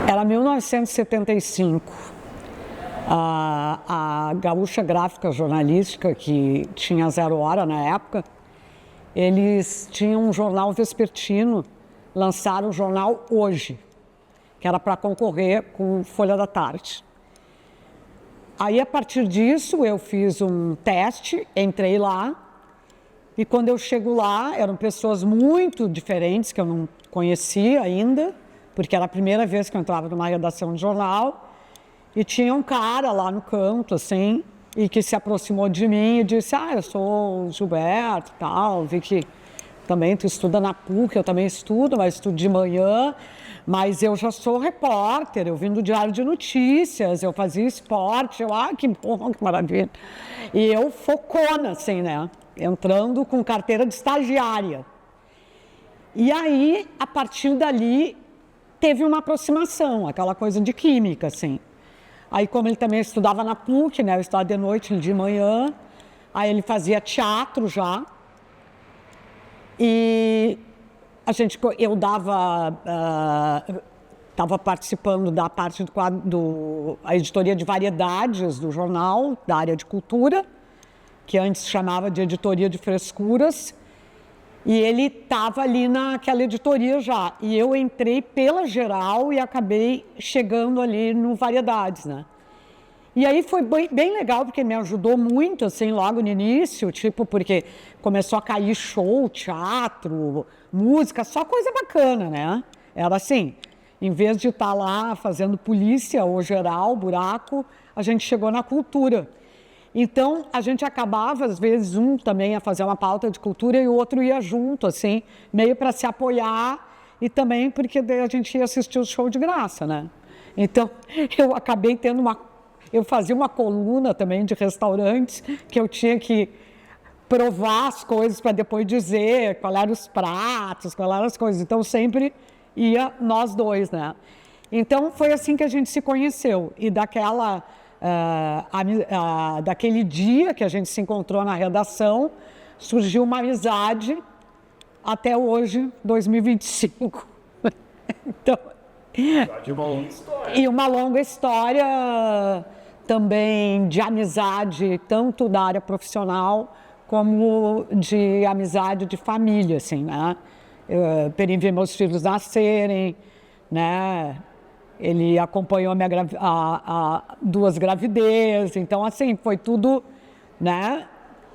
Era 1975. A Gaúcha Gráfica Jornalística, que tinha 0 Hora na época, eles tinham um jornal vespertino, lançaram o jornal Hoje, que era para concorrer com Folha da Tarde. Aí, a partir disso, eu fiz um teste, entrei lá, e quando eu chego lá, eram pessoas muito diferentes, que eu não conhecia ainda, porque era a primeira vez que eu entrava numa redação de jornal, e tinha um cara lá no canto, assim, e que se aproximou de mim e disse, eu sou o Gilberto e tal, vi que também tu estuda na PUC, eu também estudo, mas estudo de manhã, mas eu já sou repórter, eu vim do Diário de Notícias, eu fazia esporte, que bom, que maravilha. E eu focona, assim, né, entrando com carteira de estagiária. E aí, a partir dali, teve uma aproximação, aquela coisa de química, assim. Aí, como ele também estudava na PUC, né, eu estudava de noite, ele de manhã, aí ele fazia teatro já, e eu estava participando da parte do quadro, a editoria de variedades do jornal, da área de cultura, que antes se chamava de editoria de frescuras, e ele estava ali naquela editoria já. E eu entrei pela geral e acabei chegando ali no Variedades, né? E aí foi bem legal, porque me ajudou muito, assim, logo no início, tipo, porque começou a cair show, teatro, música, só coisa bacana, né? Era assim, em vez de estar lá fazendo polícia ou geral, buraco, a gente chegou na cultura. Então, a gente acabava, às vezes, um também a fazer uma pauta de cultura e o outro ia junto, assim, meio para se apoiar e também porque a gente ia assistir o show de graça, né? Então, eu acabei tendo eu fazia uma coluna também de restaurantes que eu tinha que provar as coisas para depois dizer qual eram os pratos, qual eram as coisas. Então, sempre ia nós dois, né? Então, foi assim que a gente se conheceu. E daquele dia que a gente se encontrou na redação, surgiu uma amizade até hoje, 2025. Então, e uma longa história também de amizade, tanto da área profissional como de amizade de família, assim, né? Eu vi meus filhos nascerem, né? Ele acompanhou duas gravidezes, então, assim, foi tudo, né?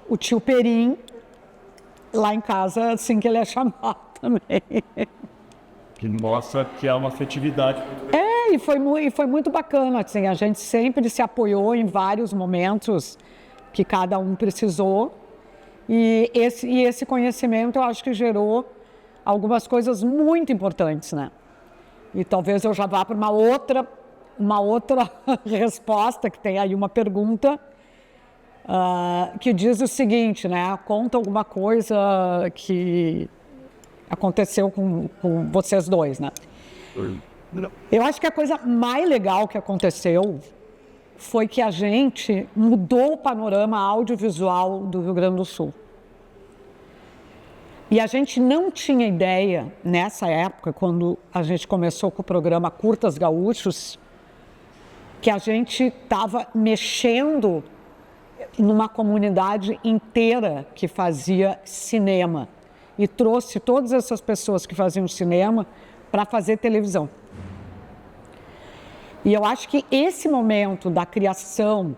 O tio Perim, lá em casa, assim que ele é chamado também. Que mostra que há uma afetividade. E foi muito bacana, assim, a gente sempre se apoiou em vários momentos que cada um precisou, e esse conhecimento eu acho que gerou algumas coisas muito importantes, né? E talvez eu já vá para uma outra resposta, que tem aí uma pergunta que diz o seguinte, né? Conta alguma coisa que aconteceu com vocês dois, né? Eu acho que a coisa mais legal que aconteceu foi que a gente mudou o panorama audiovisual do Rio Grande do Sul. E a gente não tinha ideia, nessa época, quando a gente começou com o programa Curtas Gaúchos, que a gente estava mexendo numa comunidade inteira que fazia cinema e trouxe todas essas pessoas que faziam cinema para fazer televisão. E eu acho que esse momento da criação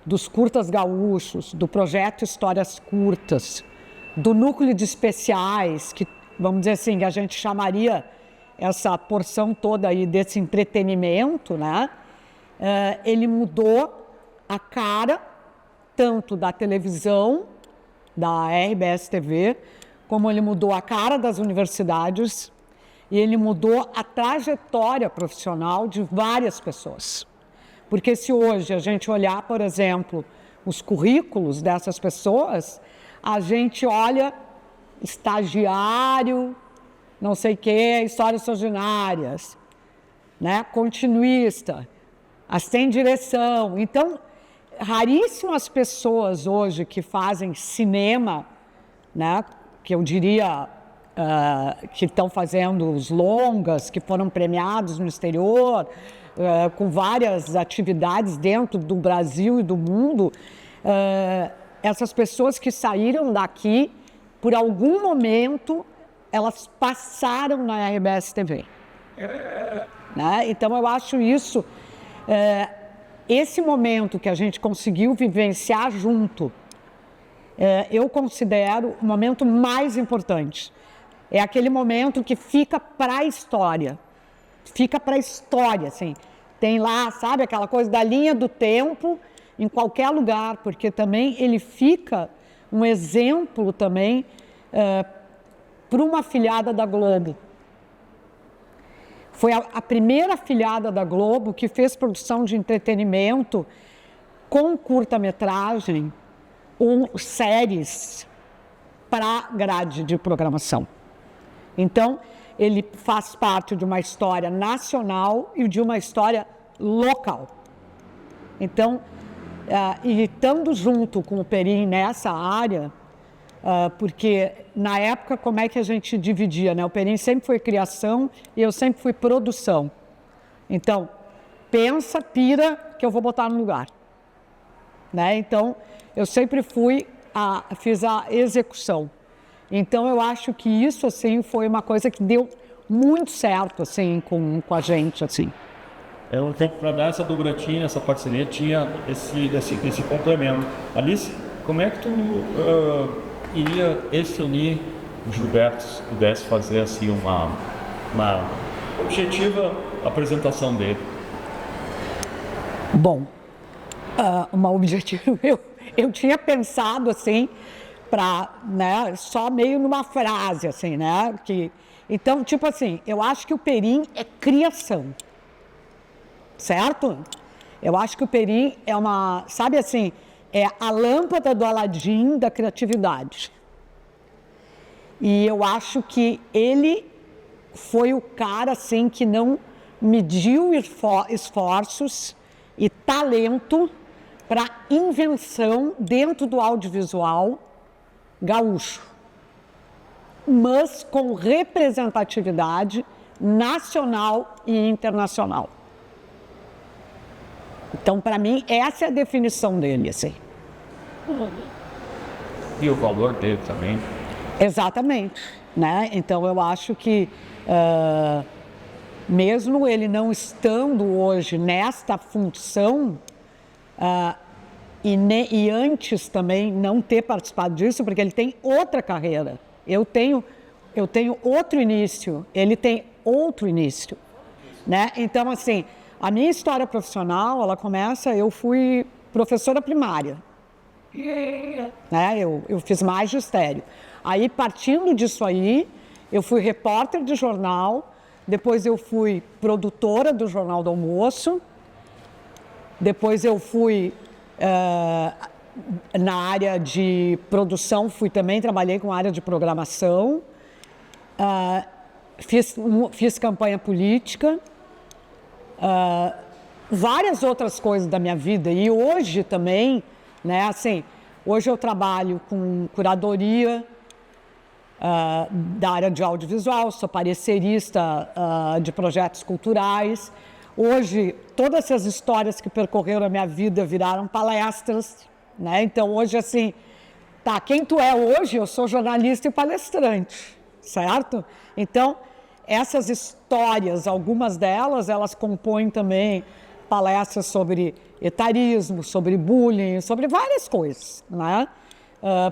dos Curtas Gaúchos, do projeto Histórias Curtas, do núcleo de especiais, que, vamos dizer assim, a gente chamaria essa porção toda aí desse entretenimento, né? Ele mudou a cara tanto da televisão, da RBS TV, como ele mudou a cara das universidades e ele mudou a trajetória profissional de várias pessoas. Porque se hoje a gente olhar, por exemplo, os currículos dessas pessoas, a gente olha estagiário, não sei o quê, histórias extraordinárias, né? Continuista, assistente de direção. Então, raríssimas pessoas hoje que fazem cinema, né? Que eu diria que estão fazendo os longas, que foram premiados no exterior, com várias atividades dentro do Brasil e do mundo, essas pessoas que saíram daqui, por algum momento, elas passaram na RBS TV. Né? Então, eu acho isso, esse momento que a gente conseguiu vivenciar junto, eu considero o momento mais importante. É aquele momento que fica para a história. Fica para a história, assim. Tem lá, sabe, aquela coisa da linha do tempo, em qualquer lugar, porque também ele fica um exemplo também para uma afiliada da Globo. Foi a primeira afiliada da Globo que fez produção de entretenimento com curta-metragem ou séries para grade de programação. Então, ele faz parte de uma história nacional e de uma história local. Então, e estando junto com o Perim nessa área, porque na época como é que a gente dividia, né? O Perim sempre foi criação e eu sempre fui produção. Então, pensa, pira, que eu vou botar no lugar. Né? Então, eu sempre fiz a execução. Então, eu acho que isso, assim, foi uma coisa que deu muito certo, assim, com a gente, assim. Eu tenho para dar essa dobradinha, essa parceria, tinha esse complemento. Alice, como é que tu iria unir o Gilberto, se pudesse fazer, assim, uma objetiva apresentação dele? Bom, uma objetiva, eu tinha pensado, assim, né, só meio numa frase, assim, né? Então, tipo assim, eu acho que o Perim é criação, certo? Eu acho que o Perim é sabe assim, é a lâmpada do Aladim da criatividade. E eu acho que ele foi o cara, assim, que não mediu esforços e talento para invenção dentro do audiovisual gaúcho, mas com representatividade nacional e internacional. Então, para mim, essa é a definição dele, assim. E o valor dele também. Exatamente, né? Então, eu acho que, mesmo ele não estando hoje nesta função, e antes também não ter participado disso, porque ele tem outra carreira. Eu tenho outro início, ele tem outro início, né? Então, assim, a minha história profissional, ela começa, eu fui professora primária, né? Eu fiz magistério. Aí, partindo disso aí, eu fui repórter de jornal, depois eu fui produtora do Jornal do Almoço, depois eu fui na área de produção, trabalhei com a área de programação, fiz campanha política, várias outras coisas da minha vida. E hoje também, né, assim, hoje eu trabalho com curadoria da área de audiovisual, sou parecerista de projetos culturais. Hoje, todas essas histórias que percorreram a minha vida viraram palestras, né? Então, hoje, assim, quem tu é hoje? Eu sou jornalista e palestrante, certo? Então, essas histórias, algumas delas, elas compõem também palestras sobre etarismo, sobre bullying, sobre várias coisas, né?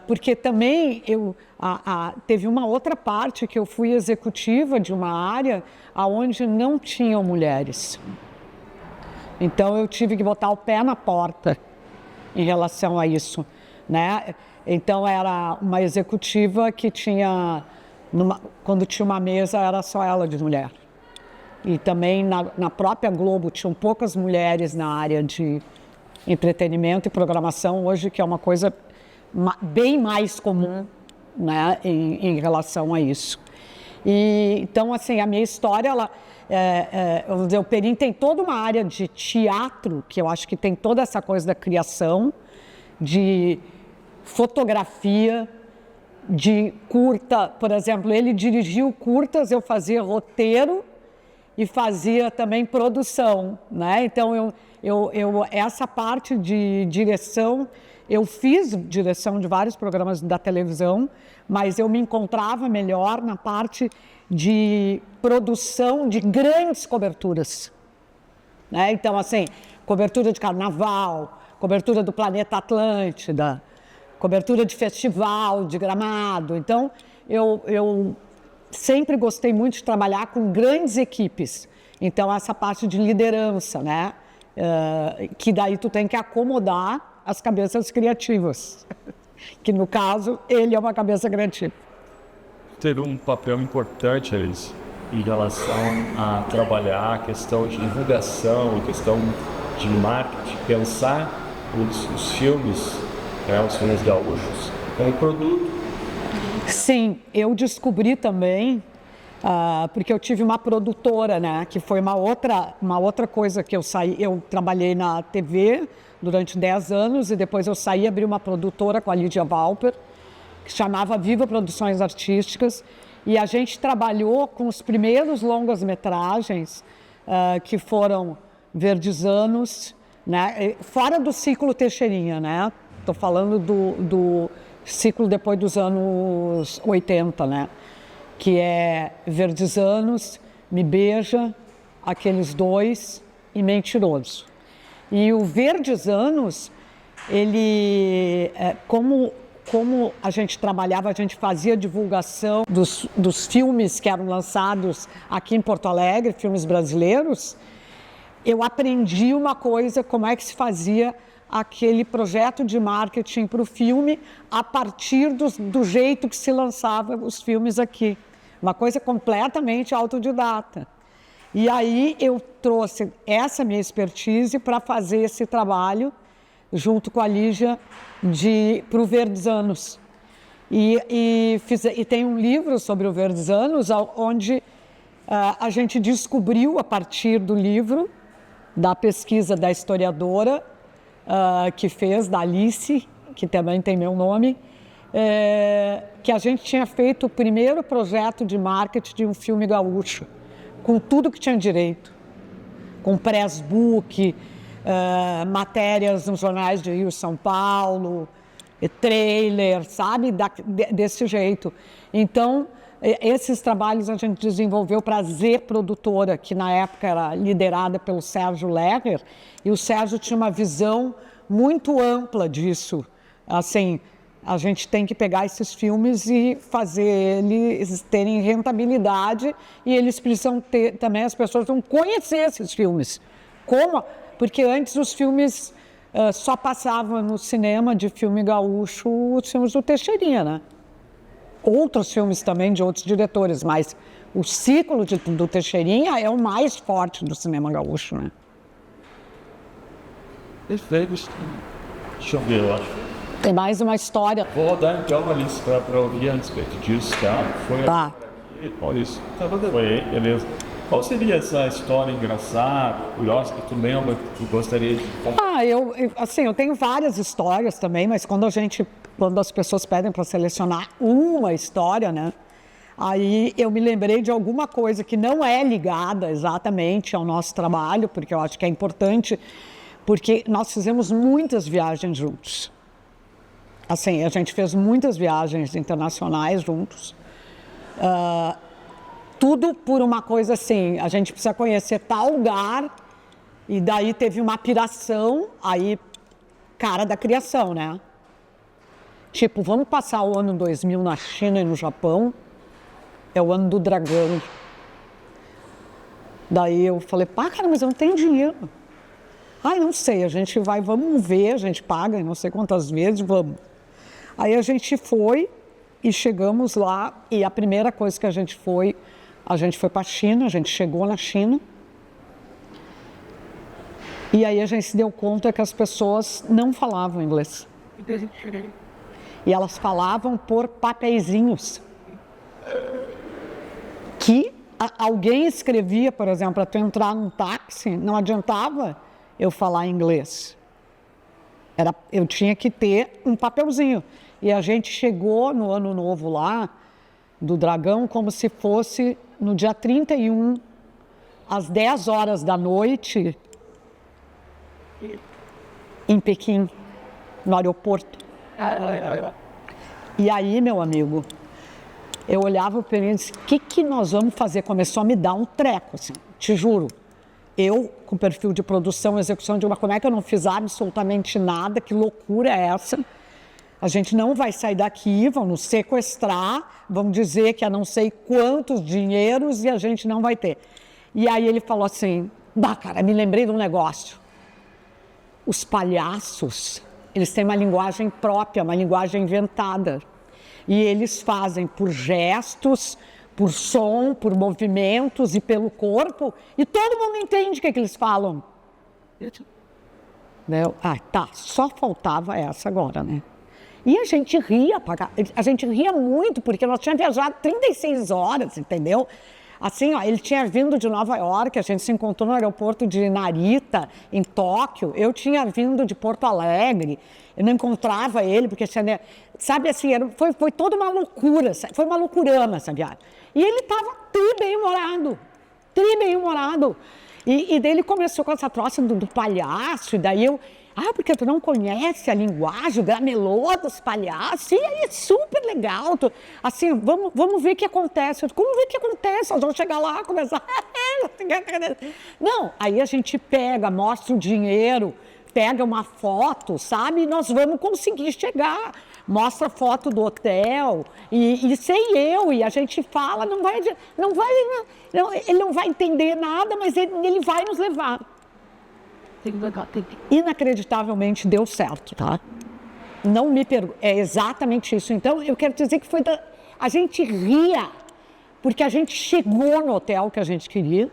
Porque também teve uma outra parte que eu fui executiva de uma área onde não tinham mulheres. Então, eu tive que botar o pé na porta em relação a isso, né? Então, era uma executiva que tinha, quando tinha uma mesa, era só ela de mulher. E também na própria Globo tinham poucas mulheres na área de entretenimento e programação, hoje que é uma coisa bem mais comum, né, em relação a isso. E, então, assim, a minha história, vamos dizer, o Perim tem toda uma área de teatro, que eu acho que tem toda essa coisa da criação, de fotografia, de curta, por exemplo, ele dirigiu curtas, eu fazia roteiro e fazia também produção, né? Então, essa parte de direção, eu fiz direção de vários programas da televisão, mas eu me encontrava melhor na parte de produção de grandes coberturas, né? Então, assim, cobertura de carnaval, cobertura do Planeta Atlântida, cobertura de festival, de Gramado. Então, eu sempre gostei muito de trabalhar com grandes equipes. Então, essa parte de liderança, né? Que daí tu tem que acomodar as cabeças criativas. Que, no caso, ele é uma cabeça criativa. Teve um papel importante, Alice, em relação a trabalhar a questão de divulgação, a questão de marketing, pensar os filmes, né, os filmes gaúchos, como produto. Sim, eu descobri também, porque eu tive uma produtora, né, que foi uma outra coisa que eu trabalhei na TV durante 10 anos e depois eu saí e abri uma produtora com a Lídia Valper, que chamava Viva Produções Artísticas, e a gente trabalhou com os primeiros longas-metragens, que foram Verdes Anos, né, fora do ciclo Teixeirinha, né, estou falando do ciclo depois dos anos 80, né? Que é Verdes Anos, Me Beija, Aqueles Dois e Mentiroso. E o Verdes Anos, ele, como a gente trabalhava, a gente fazia divulgação dos filmes que eram lançados aqui em Porto Alegre, filmes brasileiros, eu aprendi uma coisa, como é que se fazia aquele projeto de marketing para o filme a partir do jeito que se lançava os filmes aqui. Uma coisa completamente autodidata. E aí eu trouxe essa minha expertise para fazer esse trabalho junto com a Lígia para o Verdes Anos. E tem um livro sobre o Verdes Anos, onde a gente descobriu, a partir do livro, da pesquisa da historiadora, que fez, da Alice, que também tem meu nome, que a gente tinha feito o primeiro projeto de marketing de um filme gaúcho, com tudo que tinha direito, com press-book, matérias nos jornais de Rio e São Paulo, trailer, sabe, desse jeito. Então, esses trabalhos a gente desenvolveu para a Z Produtora, que na época era liderada pelo Sérgio Lerner, e o Sérgio tinha uma visão muito ampla disso. Assim, a gente tem que pegar esses filmes e fazer eles terem rentabilidade, e eles precisam ter, também as pessoas vão conhecer esses filmes. Como? Porque antes os filmes só passavam no cinema de filme gaúcho os filmes do Teixeirinha, né? Outros filmes também de outros diretores, mas o ciclo do Teixeirinha é o mais forte do cinema gaúcho, né? Perfeito. Deixa eu ver, eu acho. Tem mais uma história. Vou rodar então, Alice, para ouvir a respeito disso, tá? Tá. Olha isso. Tá, foi aí, beleza. Qual seria essa história engraçada, curiosa, que tu lembra, que tu gostaria de contar? Eu tenho várias histórias também, mas quando as pessoas pedem para selecionar uma história, né? Aí eu me lembrei de alguma coisa que não é ligada exatamente ao nosso trabalho, porque eu acho que é importante, porque nós fizemos muitas viagens juntos. Assim, a gente fez muitas viagens internacionais juntos. Tudo por uma coisa assim, a gente precisa conhecer tal lugar, e daí teve uma piração, aí, cara da criação, né? Tipo, vamos passar o ano 2000 na China e no Japão, é o ano do dragão. Daí eu falei, cara, mas eu não tenho dinheiro. Ai, não sei, a gente vai, vamos ver, a gente paga, não sei quantas vezes, vamos. Aí a gente foi e chegamos lá, e a primeira coisa que a gente foi para a China, a gente chegou na China, e aí a gente se deu conta que as pessoas não falavam inglês. E elas falavam por papeizinhos. Que alguém escrevia, por exemplo, para tu entrar num táxi, não adiantava eu falar inglês. Eu tinha que ter um papelzinho. E a gente chegou no Ano Novo lá, do Dragão, como se fosse no dia 31, às 10 horas da noite, em Pequim, no aeroporto. E aí, meu amigo, eu olhava para ele e disse, o que nós vamos fazer? Começou a me dar um treco, assim, te juro. Eu, com perfil de produção e execução de uma, como é que eu não fiz absolutamente nada? Que loucura é essa? A gente não vai sair daqui, vão nos sequestrar, vão dizer que há não sei quantos dinheiros e a gente não vai ter. E aí ele falou assim, cara, me lembrei de um negócio. Os palhaços, eles têm uma linguagem própria, uma linguagem inventada. E eles fazem por gestos, por som, por movimentos e pelo corpo, e todo mundo entende o que eles falam. Tá, só faltava essa agora, né? E a gente ria muito, porque nós tínhamos viajado 36 horas, entendeu? Assim, ó, ele tinha vindo de Nova York, a gente se encontrou no aeroporto de Narita, em Tóquio. Eu tinha vindo de Porto Alegre, eu não encontrava ele, porque tinha, sabe assim, foi toda uma loucura, foi uma loucurama essa viagem. E ele estava tri bem-humorado. E daí ele começou com essa troça do palhaço, e daí eu... porque tu não conhece a linguagem, o gramelô dos palhaços. E aí é super legal. Assim, vamos ver o que acontece. Como ver o que acontece? Nós vamos chegar lá, começar... Não, aí a gente pega, mostra o dinheiro, pega uma foto, sabe? E nós vamos conseguir chegar. Mostra a foto do hotel, e sei eu, e a gente fala, ele não vai entender nada, mas ele vai nos levar. Inacreditavelmente deu certo, tá? Não me pergunte, é exatamente isso. Então, eu quero dizer que a gente ria, porque a gente chegou no hotel que a gente queria,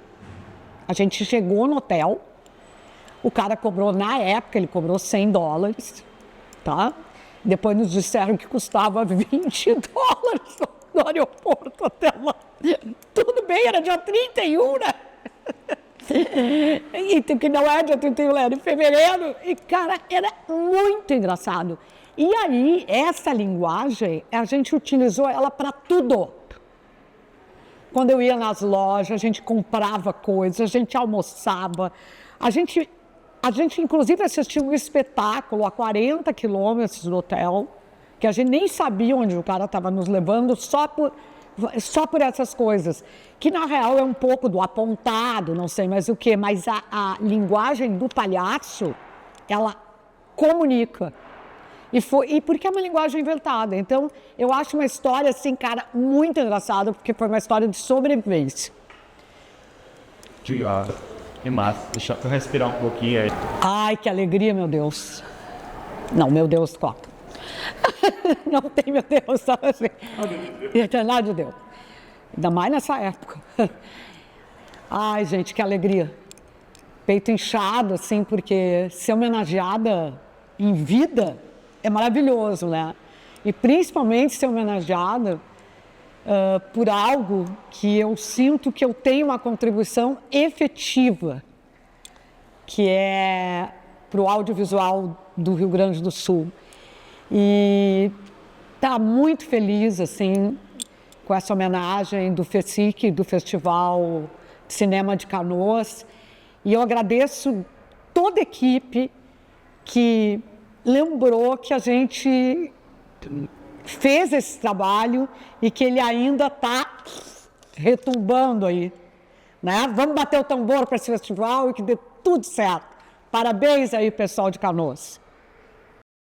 a gente chegou no hotel, o cara cobrou, na época, ele cobrou $100, tá? Depois nos disseram que custava $20 no aeroporto até lá. Tudo bem, era dia 31, né? E que não é dia 31, era em fevereiro. E, cara, era muito engraçado. E aí, essa linguagem, a gente utilizou ela para tudo. Quando eu ia nas lojas, a gente comprava coisas, a gente almoçava, a gente inclusive assistiu um espetáculo a 40 quilômetros do hotel, que a gente nem sabia onde o cara estava nos levando, só por essas coisas, que na real é um pouco do apontado, não sei mais o que, mas a linguagem do palhaço, ela comunica. E porque é uma linguagem inventada. Então, eu acho uma história, assim, cara, muito engraçada, porque foi uma história de sobrevivência. Que massa. Deixa eu respirar um pouquinho aí. Ai, que alegria, meu Deus. Não, meu Deus, toca. Não tem, meu Deus, sabe assim. Nada de Deus. Ainda mais nessa época. Ai, gente, que alegria. Peito inchado, assim, porque ser homenageada em vida é maravilhoso, né? E principalmente ser homenageada por algo que eu sinto que eu tenho uma contribuição efetiva, que é para o audiovisual do Rio Grande do Sul. E tá muito feliz, assim, com essa homenagem do FECIC, do Festival de Cinema de Canoas. E eu agradeço toda a equipe que lembrou que a gente fez esse trabalho e que ele ainda está retumbando aí, né? Vamos bater o tambor para esse festival e que dê tudo certo. Parabéns aí, pessoal de Canoas.